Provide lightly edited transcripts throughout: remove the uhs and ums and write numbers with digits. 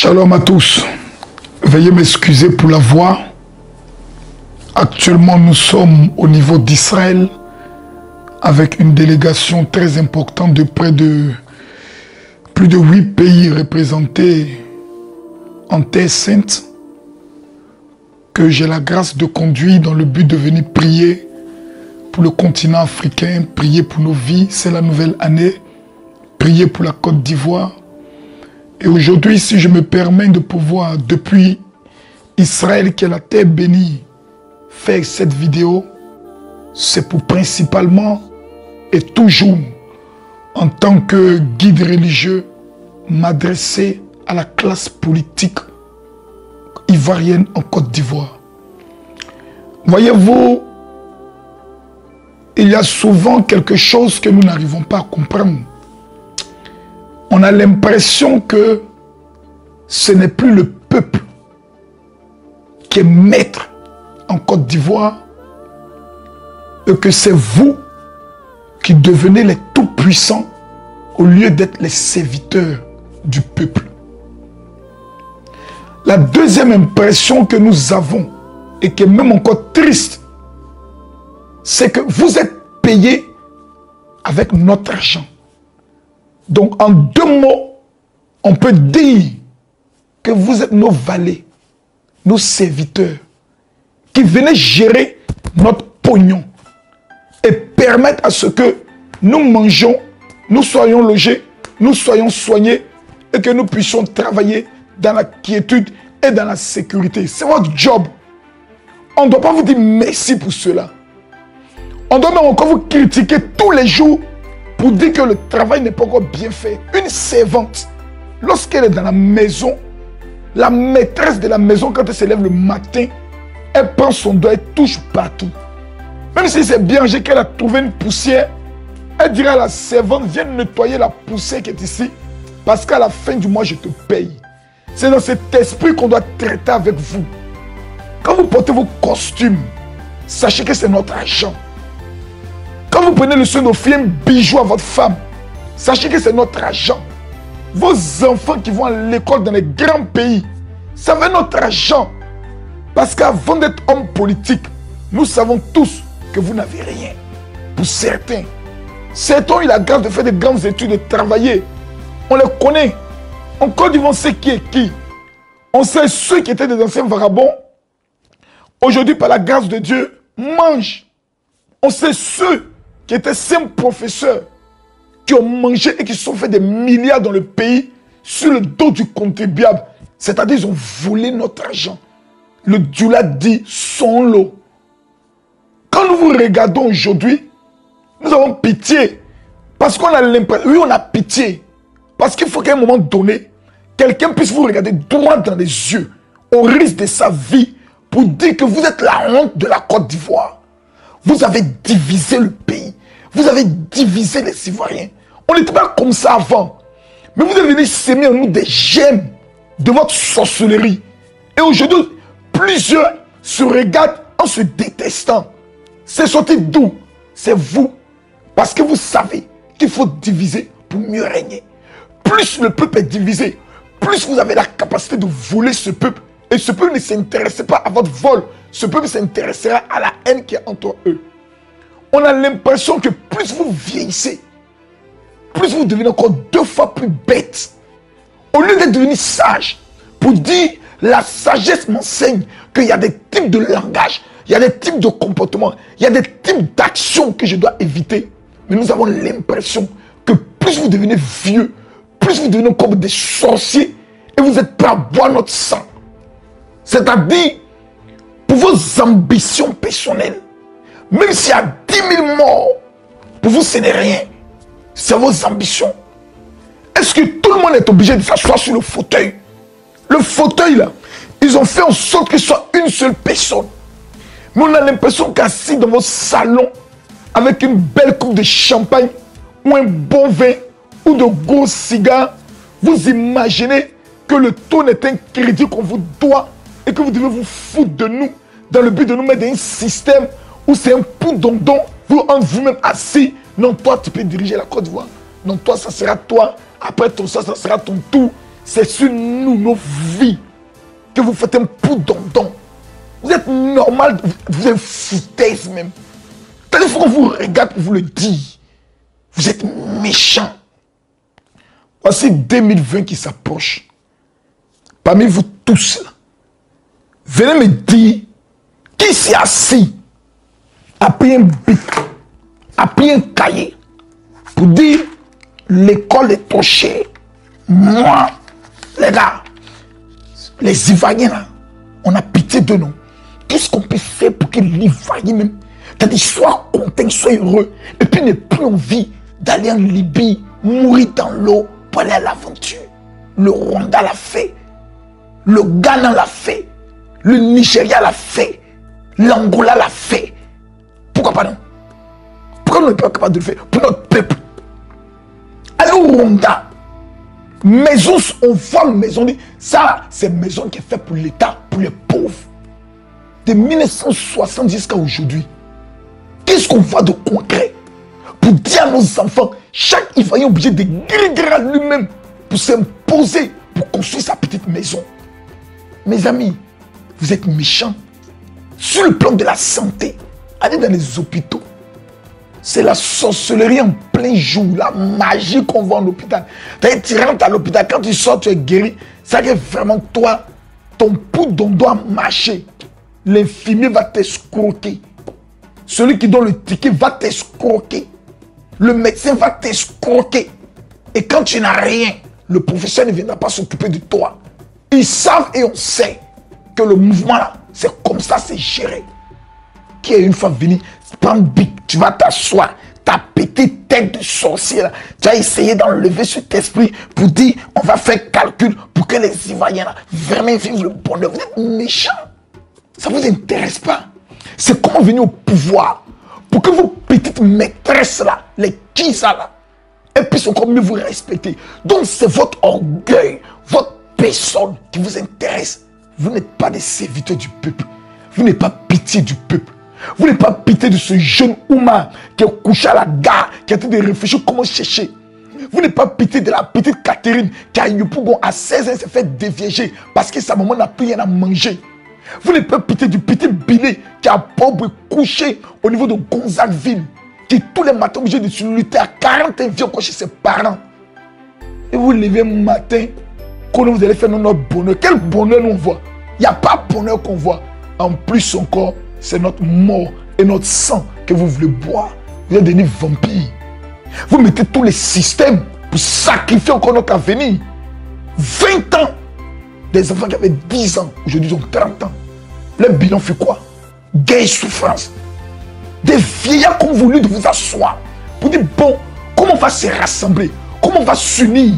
Shalom à tous. Veuillez m'excuser pour la voix. Actuellement, nous sommes au niveau d'Israël avec une délégation très importante de près de plus de 8 pays représentés en Terre Sainte que j'ai la grâce de conduire dans le but de venir prier pour le continent africain, prier pour nos vies, c'est la nouvelle année, prier pour la Côte d'Ivoire. Et aujourd'hui, si je me permets de pouvoir, depuis Israël qui est la terre bénie, faire cette vidéo, c'est pour principalement et toujours, en tant que guide religieux, m'adresser à la classe politique ivoirienne en Côte d'Ivoire. Voyez-vous, il y a souvent quelque chose que nous n'arrivons pas à comprendre. On a l'impression que ce n'est plus le peuple qui est maître en Côte d'Ivoire et que c'est vous qui devenez les tout-puissants au lieu d'être les serviteurs du peuple. La deuxième impression que nous avons et qui est même encore triste, c'est que vous êtes payés avec notre argent. Donc, en deux mots, on peut dire que vous êtes nos valets, nos serviteurs, qui venaient gérer notre pognon et permettre à ce que nous mangeons, nous soyons logés, nous soyons soignés et que nous puissions travailler dans la quiétude et dans la sécurité. C'est votre job. On ne doit pas vous dire merci pour cela. On doit même encore vous critiquer tous les jours pour dire que le travail n'est pas encore bien fait. Une servante, lorsqu'elle est dans la maison, la maîtresse de la maison, quand elle se lève le matin, elle prend son doigt et touche partout. Même si c'est bien qu'elle a trouvé une poussière, elle dira à la servante, viens nettoyer la poussière qui est ici, parce qu'à la fin du mois, je te paye. C'est dans cet esprit qu'on doit traiter avec vous. Quand vous portez vos costumes, sachez que c'est notre argent. Quand vous prenez le soin d'offrir un bijou à votre femme, sachez que c'est notre argent. Vos enfants qui vont à l'école dans les grands pays, ça va être notre argent. Parce qu'avant d'être homme politique, nous savons tous que vous n'avez rien. Pour certains, certains ont eu la grâce de faire de grandes études, de travailler. On les connaît. En Côte d'Ivoire, on sait qui est qui. On sait ceux qui étaient des anciens vagabonds, aujourd'hui, par la grâce de Dieu, mangent. On sait ceux qui étaient simples professeurs, qui ont mangé et qui se sont fait des milliards dans le pays sur le dos du contribuable. C'est-à-dire ils ont volé notre argent. Le Djoula dit son lot. Quand nous vous regardons aujourd'hui, nous avons pitié. Parce qu'on a l'impression, oui on a pitié. Parce qu'il faut qu'à un moment donné, quelqu'un puisse vous regarder droit dans les yeux, au risque de sa vie, pour dire que vous êtes la honte de la Côte d'Ivoire. Vous avez divisé le pays. Vous avez divisé les Ivoiriens. On n'était pas comme ça avant. Mais vous êtes venus s'aimer en nous des gemmes de votre sorcellerie. Et aujourd'hui, plusieurs se regardent en se détestant. C'est sorti d'où? C'est vous. Parce que vous savez qu'il faut diviser pour mieux régner. Plus le peuple est divisé, plus vous avez la capacité de voler ce peuple. Et ce peuple ne s'intéressait pas à votre vol. Ce peuple s'intéressera à la haine qui est entre eux. On a l'impression que plus vous vieillissez, plus vous devenez encore 2 fois plus bête. Au lieu d'être devenu sage, pour dire la sagesse m'enseigne qu'il y a des types de langage, il y a des types de comportements, il y a des types d'actions que je dois éviter. Mais nous avons l'impression que plus vous devenez vieux, plus vous devenez comme des sorciers et vous êtes prêts à boire notre sang. C'est-à-dire, pour vos ambitions personnelles, même s'il y a 10 000 morts, pour vous ce n'est rien. C'est vos ambitions. Est-ce que tout le monde est obligé de s'asseoir sur le fauteuil? Le fauteuil là, ils ont fait en sorte que ce soit une seule personne. Mais on a l'impression qu'assis dans votre salon, avec une belle coupe de champagne, ou un bon vin, ou de gros cigares, vous imaginez que le taux est un crédit qu'on vous doit et que vous devez vous foutre de nous dans le but de nous mettre dans un système où c'est un poudondon, vous-même assis. Non, toi, tu peux diriger la Côte d'Ivoire. Non, toi, ça sera toi. Après ton ça sera ton tour. c'est sur nous, nos vies, que vous faites un pou dondon. Vous êtes normal, vous êtes foutaise même. Il faut qu'on vous regarde pour vous le dire. Vous êtes méchants. Voici 2020 qui s'approche. Parmi vous tous, là, venez me dire qui s'est assis, a pris un bic, a pris un cahier pour dire l'école est trop chère. Moi, les gars, les Ivoiriens là, on a pitié de nous. Qu'est-ce qu'on peut faire pour que l'Ivoirien même, c'est-à-dire soit content, soit heureux, et puis n'ait plus envie d'aller en Libye, mourir dans l'eau pour aller à l'aventure. Le Rwanda l'a fait, le Ghana l'a fait, le Nigeria l'a fait, l'Angola l'a fait. Pourquoi pas non? Pourquoi on n'est pas capable de le faire pour notre peuple? Allez au Rwanda, maison, on voit maison, ça c'est maison qui est faite pour l'État, pour les pauvres. De 1960 jusqu'à aujourd'hui, qu'est-ce qu'on voit de concret pour dire à nos enfants, chaque Ivoirien est obligé de guérir à lui-même pour s'imposer, pour construire sa petite maison. Mes amis, vous êtes méchants. Sur le plan de la santé, allez dans les hôpitaux. C'est la sorcellerie en plein jour, la magie qu'on voit en hôpital. Tu rentres à l'hôpital, quand tu sors, tu es guéri. Ça que vraiment toi, ton poudre doit marcher. L'infirmier va t'escroquer. Celui qui donne le ticket va t'escroquer. Le médecin va t'escroquer. Et quand tu n'as rien, le professeur ne viendra pas s'occuper de toi. Ils savent et on sait que le mouvement là, c'est comme ça, c'est géré. Qui est une fois venu, prendre bic, tu vas t'asseoir, ta petite tête de sorcier là, tu vas essayer d'enlever cet esprit pour dire, on va faire calcul pour que les Ivoiriens là, vraiment vivent le bonheur. Vous êtes méchants. Ça ne vous intéresse pas. C'est comment venir au pouvoir pour que vos petites maîtresses là, les Kisa là, elles puissent encore mieux vous respecter. Donc c'est votre orgueil, votre personne qui vous intéresse. Vous n'êtes pas des serviteurs du peuple. Vous n'êtes pas pitié du peuple. Vous n'êtes pas pitié de ce jeune Oumar qui est couché à la gare, qui a été de réfléchir comment chercher. Vous n'êtes pas pitié de la petite Catherine qui a eu pour à 16 ans s'est fait dévierger parce que sa maman n'a plus rien à manger. Vous n'êtes pas pitié du petit Billy qui a pauvre couché au niveau de Gonzagueville, qui tous les matins obligé de se lutter à 40 ans vient encore chez ses parents. Et vous levez un matin, quand vous allez faire notre bonheur. Quel bonheur nous on voit? Il n'y a pas de bonheur qu'on voit. En plus encore, c'est notre mort et notre sang que vous voulez boire. Vous êtes devenus vampires. Vous mettez tous les systèmes pour sacrifier encore notre avenir. 20 ans. Des enfants qui avaient 10 ans, aujourd'hui ils ont 30 ans. Le bilan fait quoi? Guerre et souffrance. Des vieillards qui ont voulu de vous asseoir pour dire, bon, comment on va se rassembler? Comment on va s'unir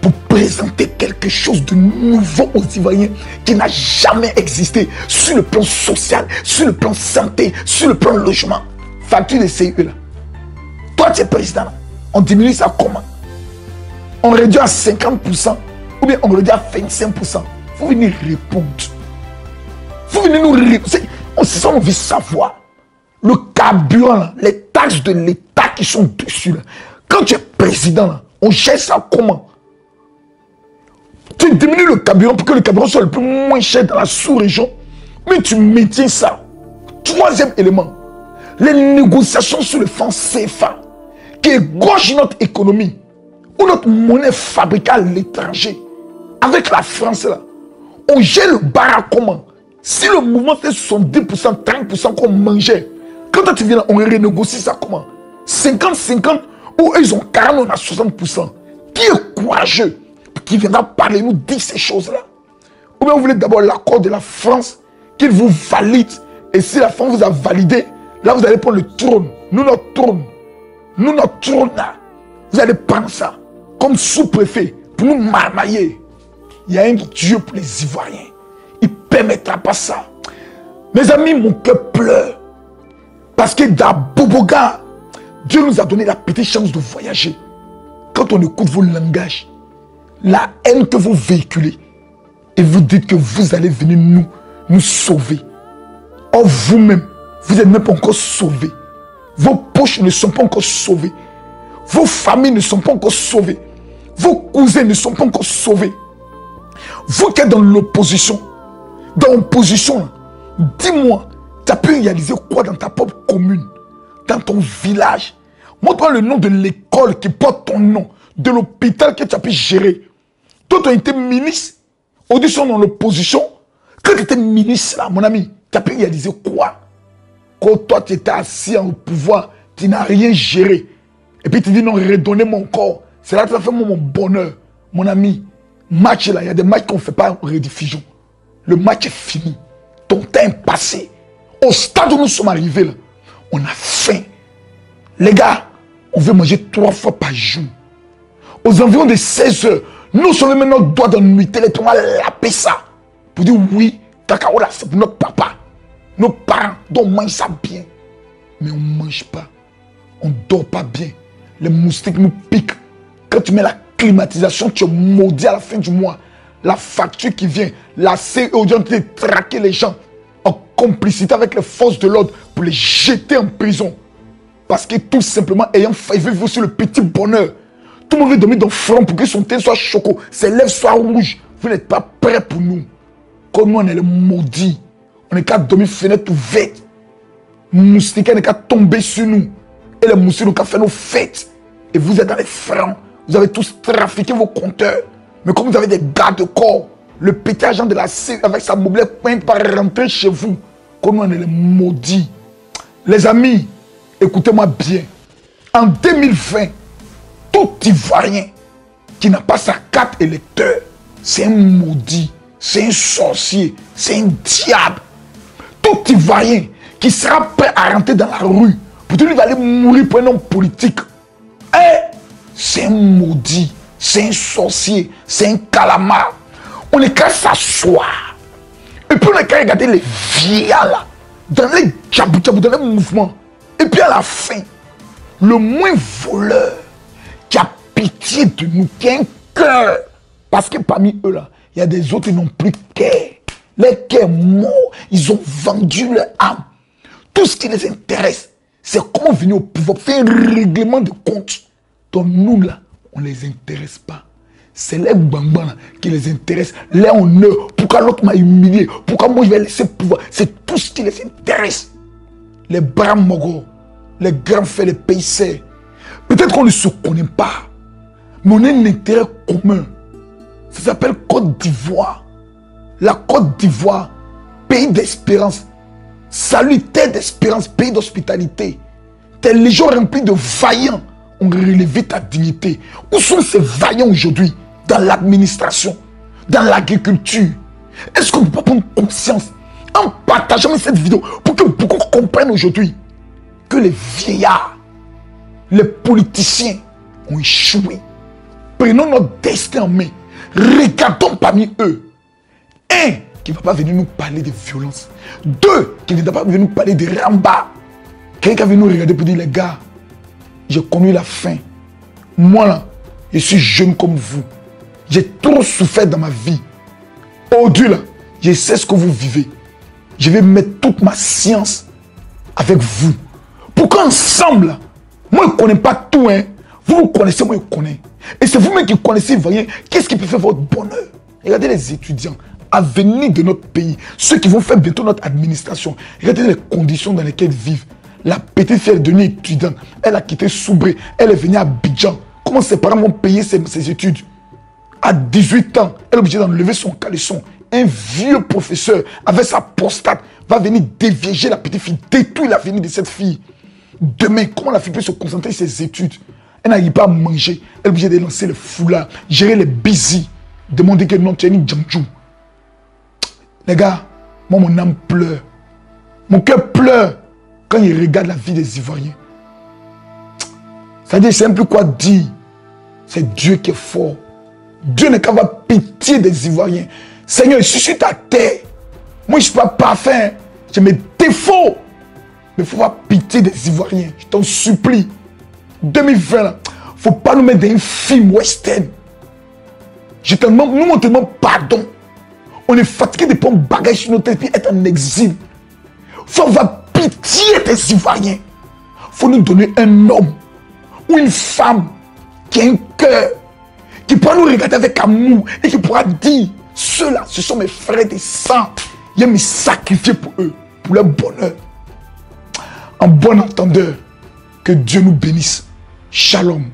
pour présenter quelque chose de nouveau aux Ivoiriens qui n'a jamais existé sur le plan social, sur le plan santé, sur le plan logement. Facture de CIE là. Toi tu es président là. On diminue ça comment? On réduit à 50% ou bien on réduit à 25%. Vous venez répondre. Vous venez nous répondre. On sait ça, on veut savoir. Le carburant là, les taxes de l'État qui sont dessus là. Quand tu es président là, on gère ça comment? Tu diminues le carburant pour que le carburant soit le plus moins cher dans la sous-région. Mais tu maintiens ça. Troisième élément, les négociations sur le franc CFA qui égorge notre économie ou notre monnaie fabriquée à l'étranger. Avec la France là, on gère le bar comment? Si le mouvement fait 70%, 30% qu'on mangeait, quand tu viens là, on renégocie ça comment? 50-50 ou ils ont 40, on a 60%. Qui est courageux? Qui viendra parler, nous dire ces choses-là? Ou bien vous voulez d'abord l'accord de la France qu'il vous valide. Et si la France vous a validé, là vous allez prendre le trône. Nous notre trône. Nous notre trône là. Vous allez prendre ça comme sous-préfet pour nous marmailler. Il y a un Dieu pour les Ivoiriens. Il ne permettra pas ça. Mes amis, mon cœur pleure. Parce que dans Boboga, Dieu nous a donné la petite chance de voyager. Quand on écoute vos langages, la haine que vous véhiculez, et vous dites que vous allez venir nous sauver. Or vous-même, vous n'êtes même pas encore sauvés. Vos poches ne sont pas encore sauvées. Vos familles ne sont pas encore sauvées. Vos cousins ne sont pas encore sauvés. Vous qui êtes dans l'opposition, dans l'opposition, dis-moi, tu as pu réaliser quoi dans ta propre commune, dans ton village? Montre-moi le nom de l'école qui porte ton nom, de l'hôpital que tu as pu gérer. Toi, tu as été ministre, audition dans l'opposition. Quand tu étais ministre, là, mon ami, tu as pu réaliser quoi? Quand toi, tu étais assis au pouvoir, tu n'as rien géré. Et puis tu dis non, redonnez mon corps. C'est là que tu vas faire mon bonheur. Mon ami, match là, il y a des matchs qu'on ne fait pas en rediffusion. Le match est fini. Ton temps est passé. Au stade où nous sommes arrivés, là, on a faim. Les gars, on veut manger 3 fois par jour. Aux environs de 16 heures, nous sommes maintenant doigts dans nuit, on va laper ça. Pour dire oui, Takaola, c'est pour notre papa. Nos parents, donc on mange ça bien. Mais on ne mange pas. On ne dort pas bien. Les moustiques nous piquent. Quand tu mets la climatisation, tu es maudit à la fin du mois. La facture qui vient, la CEO de traquer les gens en complicité avec les forces de l'ordre pour les jeter en prison. Parce que tout simplement, ayant failli vivre sur le petit bonheur, tout le monde veut dormir dans le front pour que son teint soit choco, ses lèvres soient rouges. Vous n'êtes pas prêts pour nous. Comme nous, on est les maudits. On n'est qu'à dormir fenêtre ouverte. Moustiques n'est qu'à tomber sur nous. Et les moustiques n'ont qu'à faire nos fêtes. Et vous êtes dans les francs. Vous avez tous trafiqué vos compteurs. Mais comme vous avez des gardes corps, le petit agent de la CIR avec sa mobilette peinte par rentrer chez vous. Comme nous, on est les maudits. Les amis, écoutez-moi bien. En 2020, tout Ivoirien qui n'a pas sa carte électeur, c'est un maudit, c'est un sorcier, c'est un diable. Tout Ivoirien qui sera prêt à rentrer dans la rue pour dire qu'il va aller mourir pour un homme politique, c'est un maudit, c'est un sorcier, c'est un calamar. On est qu'à s'asseoir. Et puis on est qu'à regarder les vieillards là, dans les tchabou-tchabou, dans les mouvements. Et puis à la fin, le moins voleur qui a pitié de nous, qui a un cœur. Parce que parmi eux là, il y a des autres qui n'ont plus de cœur. Les cœurs morts, ils ont vendu leur âme. Tout ce qui les intéresse, c'est comment venir au pouvoir, faire un règlement de compte. Donc nous là, on ne les intéresse pas. C'est les bambans qui les intéressent. Les honneurs. Pourquoi l'autre m'a humilié? Pourquoi moi je vais laisser pouvoir? C'est tout ce qui les intéresse. Les bras mogos, les grands faits, les paysans. Peut-être qu'on ne se connaît pas, mais on a un intérêt commun. Ça s'appelle Côte d'Ivoire. La Côte d'Ivoire, pays d'espérance. Salut, terre d'espérance, pays d'hospitalité. Tes légions remplies de vaillants ont relevé ta dignité. Où sont ces vaillants aujourd'hui? Dans l'administration, dans l'agriculture. Est-ce qu'on ne peut pas prendre conscience en partageant cette vidéo pour que beaucoup comprennent aujourd'hui que les vieillards, les politiciens ont échoué? Prenons notre destin en main. Regardons parmi eux. Un qui ne va pas venir nous parler de violence. Deux qui ne va pas venir nous parler de ramba. Quelqu'un va venir nous regarder pour dire, les gars, j'ai connu la faim. Moi là, je suis jeune comme vous. J'ai trop souffert dans ma vie. Aujourd'hui là, je sais ce que vous vivez. Je vais mettre toute ma science avec vous. Pour qu'ensemble, là, moi je ne connais pas tout, hein. Vous connaissez, moi je connais. Et c'est vous-même qui connaissez, voyez, qu'est-ce qui peut faire votre bonheur? Regardez les étudiants, à venir de notre pays, ceux qui vont faire bientôt notre administration. Regardez les conditions dans lesquelles ils vivent. La petite fille est devenue étudiante, elle a quitté Soubré, elle est venue à Abidjan. Comment ses parents vont payer ses études? À 18 ans, elle est obligée d'enlever son caleçon. Un vieux professeur avec sa prostate va venir déviéger la petite fille, détruire l'avenir de cette fille. Demain, comment la fille peut se concentrer sur ses études? Elle n'arrive pas à manger, elle est obligée de lancer le foulard, gérer les busy, demander que non, tu es une djamdjou. Les gars, moi mon âme pleure. Mon cœur pleure quand il regarde la vie des Ivoiriens. C'est-à-dire, je ne sais même plus quoi dire. C'est Dieu qui est fort. Dieu n'est qu'à avoir pitié des Ivoiriens. Seigneur, je suis sur ta terre. Moi, je ne suis pas parfait. J'ai mes défauts. Mais il faut avoir pitié des Ivoiriens. Je t'en supplie. 2020, il ne faut pas nous mettre dans un film western. Nous demandons tellement pardon. On est fatigué de prendre bagage sur notre tête et être en exil. Il faut avoir pitié des Ivoiriens. Il faut nous donner un homme ou une femme qui a un cœur, qui pourra nous regarder avec amour et qui pourra dire, ceux-là, ce sont mes frères et sœurs. Je me sacrifier pour eux, pour leur bonheur. En bon entendeur, que Dieu nous bénisse. Shalom.